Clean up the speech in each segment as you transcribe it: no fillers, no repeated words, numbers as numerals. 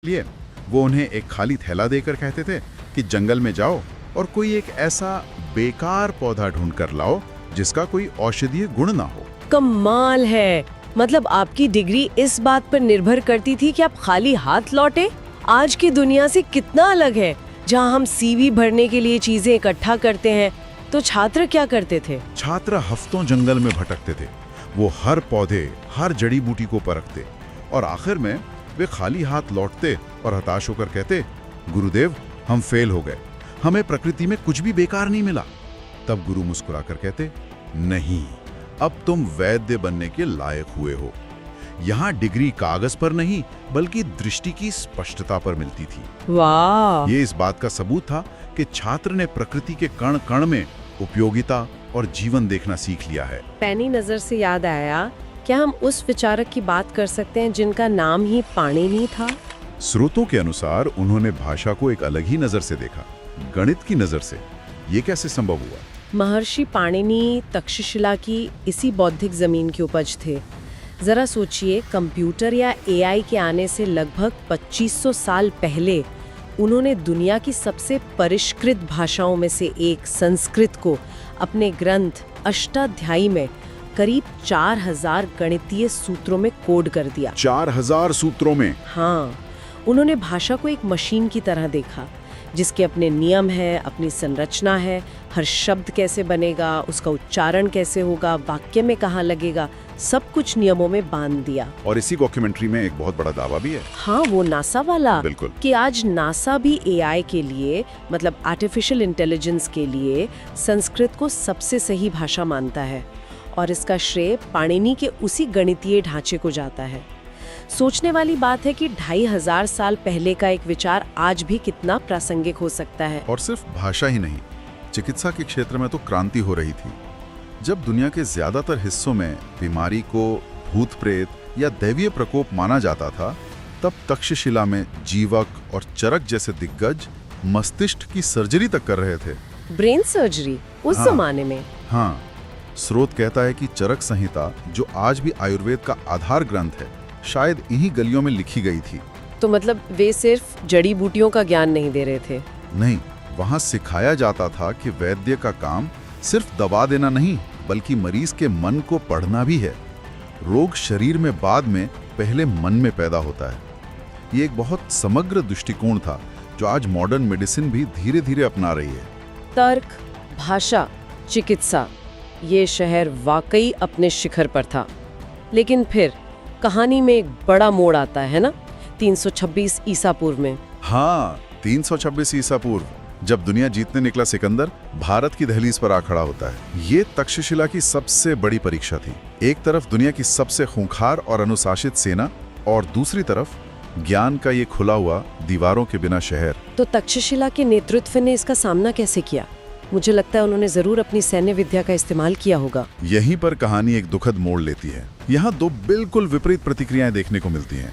लिए वो उन्हें एक खाली थैला देकर कहते थे कि जंगल में जाओ और कोई एक ऐसा बेकार पौधा ढूंढ कर लाओ जिसका कोई औषधीय गुण ना हो। कमाल है। मतलब आपकी डिग्री इस बात पर निर्भर करती थी कि आप खाली हाथ लौटे। आज की दुनिया से कितना अलग है, जहां हम सीवी भरने के लिए चीजें इकट्ठा करते हैं। तो छात्र क्या करते थे? छात्र हफ्तों जंगल में भटकते थे। वो हर पौधे, हर जड़ी बूटी को परखते और आखिर में वे खाली हाथ लौटते और हताश होकर कहते, गुरुदेव हम फेल हो गए, हमें प्रकृति में कुछ भी बेकार नहीं मिला। तब गुरु मुस्कुराकर कहते, नहीं, अब तुम वैद्य बनने के लायक हुए हो। यहाँ डिग्री कागज पर नहीं बल्कि दृष्टि की स्पष्टता पर मिलती थी। वाह! ये इस बात का सबूत था कि छात्र ने प्रकृति के कण कण में उपयोगिता और जीवन देखना सीख लिया है। पैनी नजर से याद आया, क्या हम उस विचारक की बात कर सकते हैं जिनका नाम ही पाणिनि था? स्रोतों के अनुसार उन्होंने भाषा को एक अलग ही नजर से देखा, गणित की नजर से। ये कैसे संभव हुआ? महर्षि पाणिनि तक्षशिला की इसी बौद्धिक जमीन की उपज थे। जरा सोचिए, कंप्यूटर या एआई के आने से लगभग 2500 साल पहले उन्होंने दुनिया की सबसे परिष्कृत भाषाओं में से एक संस्कृत को अपने ग्रंथ अष्टाध्यायी में करीब 4000 गणितीय सूत्रों में कोड कर दिया। 4000 सूत्रों में? हाँ, उन्होंने भाषा को एक मशीन की तरह देखा, जिसके अपने नियम है, अपनी संरचना है। हर शब्द कैसे बनेगा, उसका उच्चारण कैसे होगा, वाक्य में कहाँ लगेगा, सब कुछ नियमों में बांध दिया। और इसी डॉक्यूमेंट्री में एक बहुत बड़ा दावा भी है। हाँ, वो नासा वाला। बिल्कुल। कि आज नासा भी एआई के लिए, मतलब आर्टिफिशियल इंटेलिजेंस के लिए, संस्कृत को सबसे सही भाषा मानता है। और इसका श्रेय पाणिनि के उसी गणितीय ढांचे को जाता है। सोचने वाली बात है कि 2500 साल पहले का एक विचार आज भी कितना प्रासंगिक हो सकता है। और सिर्फ भाषा ही नहीं, चिकित्सा के क्षेत्र में तो क्रांति हो रही थी। जब दुनिया के ज्यादातर हिस्सों में बीमारी को भूत प्रेत या दैवीय प्रकोप माना जाता था, तब तक्षशिला में जीवक और चरक जैसे दिग्गज मस्तिष्क की सर्जरी तक कर रहे थे। ब्रेन सर्जरी उस जमाने में? हाँ, स्रोत कहता है कि चरक संहिता, जो आज भी आयुर्वेद का आधार ग्रंथ है, शायद इन्हीं गलियों में लिखी गई थी। तो मतलब वे सिर्फ जड़ी बूटियों का ज्ञान नहीं दे रहे थे? नहीं, वहां सिखाया जाता था कि वैद्य का काम सिर्फ दवा देना नहीं बल्कि मरीज के मन को पढ़ना भी है। रोग शरीर में बाद में, पहले मन में पैदा होता है। ये एक बहुत समग्र दृष्टिकोण था जो आज मॉडर्न मेडिसिन भी धीरे धीरे अपना रही है। तर्क, भाषा, चिकित्सा, ये शहर वाकई अपने शिखर पर था। लेकिन फिर कहानी में एक बड़ा मोड़ आता है ना, 326 ईसा पूर्व में। हाँ, 326 ईसा पूर्व, जब दुनिया जीतने निकला सिकंदर भारत की दहलीज पर आ खड़ा होता है। ये तक्षशिला की सबसे बड़ी परीक्षा थी। एक तरफ दुनिया की सबसे खूंखार और अनुशासित सेना, और दूसरी तरफ ज्ञान का ये खुला हुआ, दीवारों के बिना शहर। तो तक्षशिला के नेतृत्व ने इसका सामना कैसे किया? मुझे लगता है उन्होंने जरूर अपनी सैन्य विद्या का इस्तेमाल किया होगा। यहीं पर कहानी एक दुखद मोड़ लेती है। यहाँ दो बिल्कुल विपरीत प्रतिक्रियाएं देखने को मिलती हैं।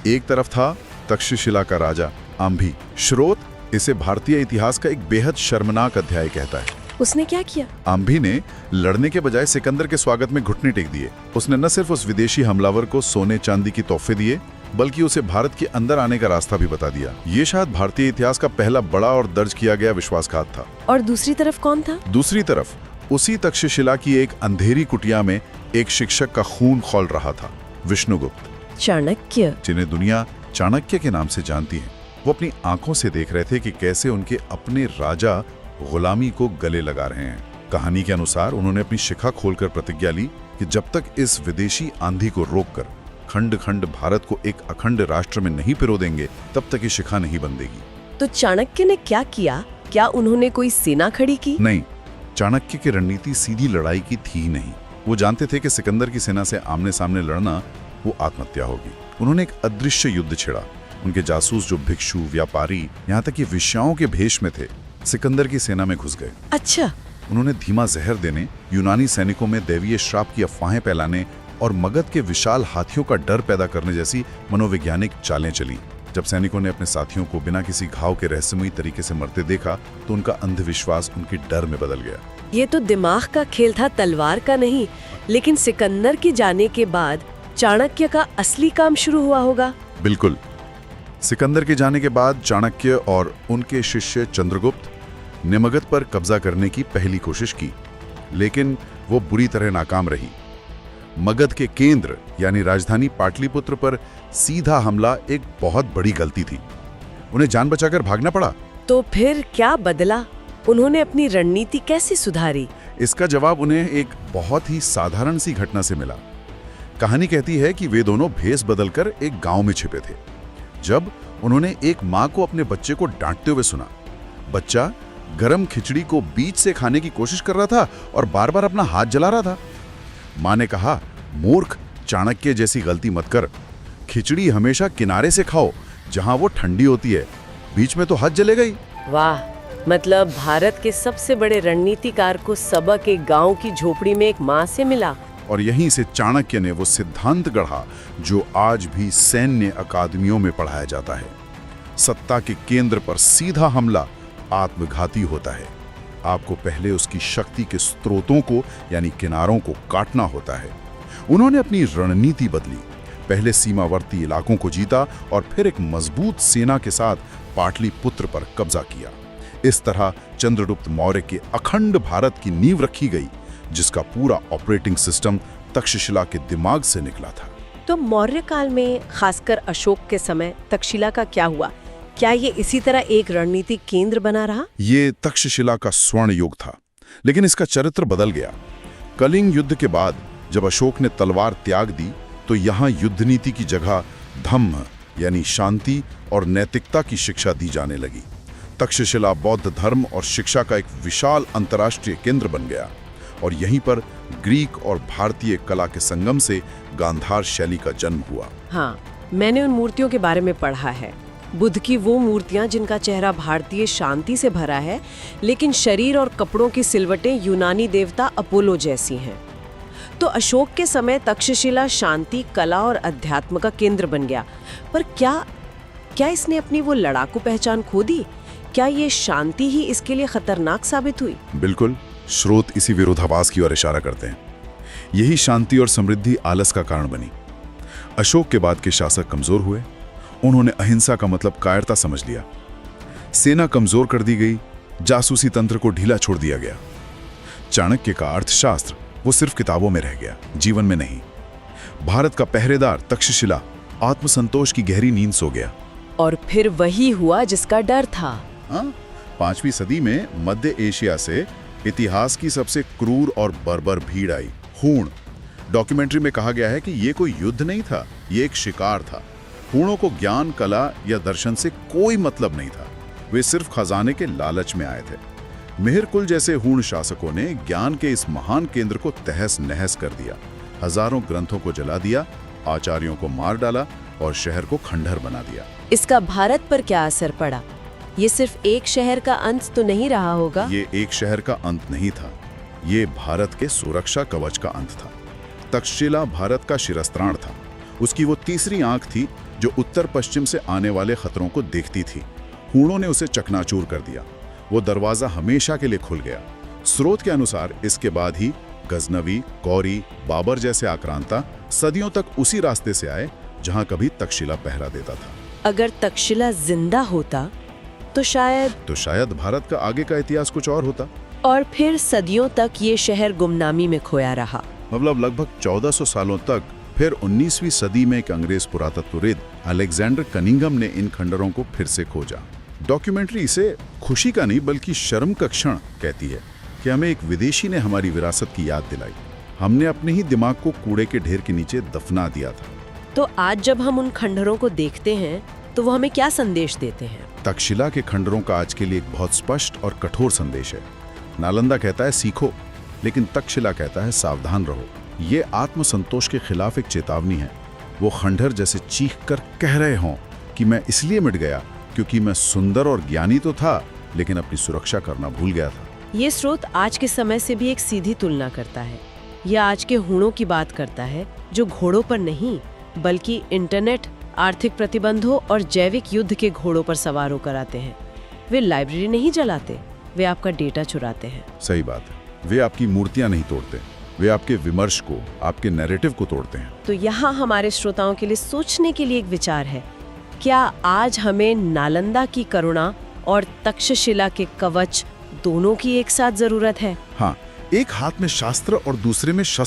एक तरफ था तक्षशिला का राजा आंभी। स्रोत इसे भारतीय इतिहास का एक बेहद शर्मनाक अध्याय कहता है। उसने क्या किया? आंभी ने लड़ने के बजाय सिकंदर के स्वागत में घुटने टेक दिए। उसने न सिर्फ उस विदेशी हमलावर को सोने चांदी की तोहफे दिए, बल्कि उसे भारत के अंदर आने का रास्ता भी बता दिया। ये शायद भारतीय इतिहास का पहला बड़ा और दर्ज किया गया विश्वासघात था। और दूसरी तरफ कौन था? दूसरी तरफ उसी तक्षशिला की एक अंधेरी कुटिया में एक शिक्षक का खून खौल रहा था, विष्णुगुप्त। चाणक्य, जिन्हें दुनिया चाणक्य के नाम से जानती है। वो अपनी आंखों से देख रहे थे कि कैसे उनके अपने राजा गुलामी को गले लगा रहे हैं। कहानी के अनुसार उन्होंने अपनी शिखा खोलकर प्रतिज्ञा ली कि जब तक इस विदेशी आंधी को रोककर खंड खंड भारत को एक अखंड राष्ट्र में नहीं पिरो देंगे, तब तक ये शिखा नहीं बंधेगी। तो चाणक्य ने क्या किया? क्या उन्होंने कोई सेना खड़ी की? नहीं, चाणक्य की रणनीति सीधी लड़ाई की थी नहीं। वो जानते थे कि सिकंदर की सेना से आमने सामने लड़ना वो आत्महत्या होगी। उन्होंने एक अदृश्य युद्ध छेड़ा। उनके जासूस, जो भिक्षु, व्यापारी, यहाँ तक कि वेश्याओं के भेष में थे, सिकंदर की सेना में घुस गए। अच्छा। उन्होंने धीमा जहर देने, यूनानी सैनिकों में दैवीय श्राप की अफवाहें फैलाने और मगध के विशाल हाथियों का डर पैदा करने जैसी मनोवैज्ञानिक चालें चली। जब सैनिकों ने अपने साथियों को बिना किसी घाव के रहस्यमयी तरीके से मरते देखा, तो उनका अंधविश्वास उनके डर में बदल गया। ये तो दिमाग का खेल था, तलवार का नहीं। लेकिन सिकंदर के जाने के बाद चाणक्य का असली काम शुरू हुआ होगा। बिल्कुल। सिकंदर के जाने के बाद चाणक्य और उनके शिष्य चंद्रगुप्त ने मगध पर कब्जा करने की पहली कोशिश की, लेकिन वो बुरी तरह नाकाम रही। मगध के केंद्र यानी राजधानी पाटलिपुत्र पर सीधा हमला एक बहुत बड़ी गलती थी। उन्हें जान बचाकर भागना पड़ा। तो फिर क्या बदला? उन्होंने अपनी रणनीति कैसे सुधारी? इसका जवाब उन्हें एक बहुत ही साधारण सी घटना से मिला। कहानी कहती है कि वे दोनों भेष बदलकर एक गांव में छिपे थे। जब उन्होंने एक माँ को अपने बच्चे को डांटते हुए सुना। बच्चा गरम खिचड़ी को बीच से खाने की कोशिश कर रहा था और बार बार अपना हाथ जला रहा था। माँ ने कहा, मूर्ख, चाणक्य जैसी गलती मत कर। खिचड़ी हमेशा किनारे से खाओ जहां वो ठंडी होती है, बीच में तो हाथ जलेगा ही। वाह, मतलब भारत के सबसे बड़े रणनीतिकार को सबक एक गांव की झोपड़ी में एक माँ से मिला। और यहीं से चाणक्य ने वो सिद्धांत गढ़ा जो आज भी सैन्य अकादमियों में पढ़ाया जाता है। सत्ता के केंद्र पर सीधा हमला आत्मघाती होता है। आपको पहले उसकी शक्ति के स्रोतों को यानी किनारों को काटना होता है। उन्होंने अपनी रणनीति बदली। पहले सीमावर्ती इलाकों को जीता और फिर एक मजबूत सेना के साथ पाटलिपुत्र पर कब्जा किया। इस तरह चंद्रगुप्त मौर्य के अखंड भारत की नींव रखी गई, जिसका पूरा ऑपरेटिंग सिस्टम तक्षशिला के दिमाग से निकला था। तो मौर्य काल में, खासकर अशोक के समय, तक्षशिला का क्या हुआ? क्या ये इसी तरह एक रणनीतिक केंद्र बना रहा? ये तक्षशिला का स्वर्ण युग था, लेकिन इसका चरित्र बदल गया। कलिंग युद्ध के बाद जब अशोक ने तलवार त्याग दी, तो यहाँ युद्ध नीति की जगह धम्म यानी शांति और नैतिकता की शिक्षा दी जाने लगी। तक्षशिला बौद्ध धर्म और शिक्षा का एक विशाल अंतर्राष्ट्रीय केंद्र बन गया और यहीं पर ग्रीक और भारतीय कला के संगम से गांधार शैली का जन्म हुआ। हाँ, मैंने उन मूर्तियों के बारे में पढ़ा है। बुद्ध की वो मूर्तियां जिनका चेहरा भारतीय शांति से भरा है, लेकिन शरीर और कपड़ों की सिलवटें यूनानी देवता अपोलो जैसी हैं। तो अशोक के समय तक्षशिला शांति, कला और अध्यात्म का केंद्र बन गया। पर क्या इसने अपनी वो लड़ाकू पहचान खो दी? क्या ये शांति ही इसके लिए खतरनाक साबित हुई? बिल्कुल, स्रोत इसी विरोधाभास की ओर इशारा करते हैं। यही शांति और समृद्धि आलस का कारण बनी। अशोक के बाद के शासक कमजोर हुए। उन्होंने अहिंसा का मतलब कायरता समझ लिया। सेना कमजोर कर दी गई, जासूसी तंत्र को ढीला छोड़ दिया गया। चाणक्य का अर्थशास्त्र वो सिर्फ किताबों में रह गया, जीवन में नहीं। भारत का पहरेदार तक्षशिला आत्मसंतोष की गहरी नींद सो गया। और फिर वही हुआ जिसका डर था। 5वीं सदी में मध्य एशिया से इतिहास की सबसे क्रूर और बर्बर भीड़ आई, हूण। डॉक्यूमेंट्री में कहा गया है कि ये कोई युद्ध नहीं था, ये एक शिकार था। हूणों को ज्ञान, कला या दर्शन से कोई मतलब नहीं था। वे सिर्फ खजाने के लालच में आए थे। मिहिर कुल जैसे हूण शासकों ने ज्ञान के इस महान केंद्र को तहस नहस कर दिया। हजारों ग्रंथों को जला दिया, आचार्यों को मार डाला और शहर को खंडहर बना दिया। इसका भारत पर क्या असर पड़ा? ये सिर्फ एक शहर का अंत तो नहीं रहा होगा? ये एक शहर का अंत नहीं था, ये भारत के सुरक्षा कवच का अंत था। तक्षशिला भारत का शिरस्त्राण था। उसकी वो तीसरी आंख थी जो उत्तर पश्चिम से आने वाले खतरों को देखती थी। हूणों ने उसे चकनाचूर कर दिया। वो दरवाजा हमेशा के लिए खुल गया। स्रोत के अनुसार इसके बाद ही गजनवी, गौरी, बाबर जैसे आक्रांता सदियों तक उसी रास्ते से आए जहां कभी तक्षशिला पहरा देता था। अगर तक्षशिला जिंदा होता तो शायद भारत का आगे का इतिहास कुछ और होता। और फिर सदियों तक ये शहर गुमनामी में खोया रहा। मतलब लगभग 1400 सालों तक। फिर 19वीं सदी में एक अंग्रेज पुरातत्वविद अलेक्जेंडर कनिंघम ने इन खंडरों को फिर से खोजा। डॉक्यूमेंट्री इसे खुशी का नहीं बल्कि शर्म का क्षण कहती है कि हमें एक विदेशी ने हमारी विरासत की याद दिलाई। हमने अपने ही दिमाग को कूड़े के ढेर के नीचे दफना दिया था। तो आज जब हम उन खंडरों को देखते हैं तो वो हमें क्या संदेश देते हैं? तक्षशिला के खंडरों का आज के लिए एक बहुत स्पष्ट और कठोर संदेश है। नालंदा कहता है सीखो, लेकिन तक्षशिला कहता है सावधान रहो। ये आत्मसंतोष के खिलाफ एक चेतावनी है। वो खंडहर जैसे चीख कर कह रहे हों कि मैं इसलिए मिट गया क्योंकि मैं सुंदर और ज्ञानी तो था, लेकिन अपनी सुरक्षा करना भूल गया था। ये स्रोत आज के समय से भी एक सीधी तुलना करता है। यह आज के हूणों की बात करता है जो घोड़ों पर नहीं बल्कि इंटरनेट, आर्थिक प्रतिबंधों और जैविक युद्ध के घोड़ों पर सवार होकर आते हैं। वे लाइब्रेरी नहीं जलाते, वे आपका डेटा चुराते हैं। सही बात है। वे आपकी मूर्तियां नहीं तोड़ते, वे आपके विमर्श को, आपके नैरेटिव को तोड़ते हैं। तो यहाँ हमारे श्रोताओं के लिए सोचने के लिए एक विचार है। क्या आज हमें नालंदा की करुणा और तक्षशिला के कवच दोनों की एक साथ जरूरत है? हाँ, एक हाथ में शास्त्र और दूसरे में शस्त्र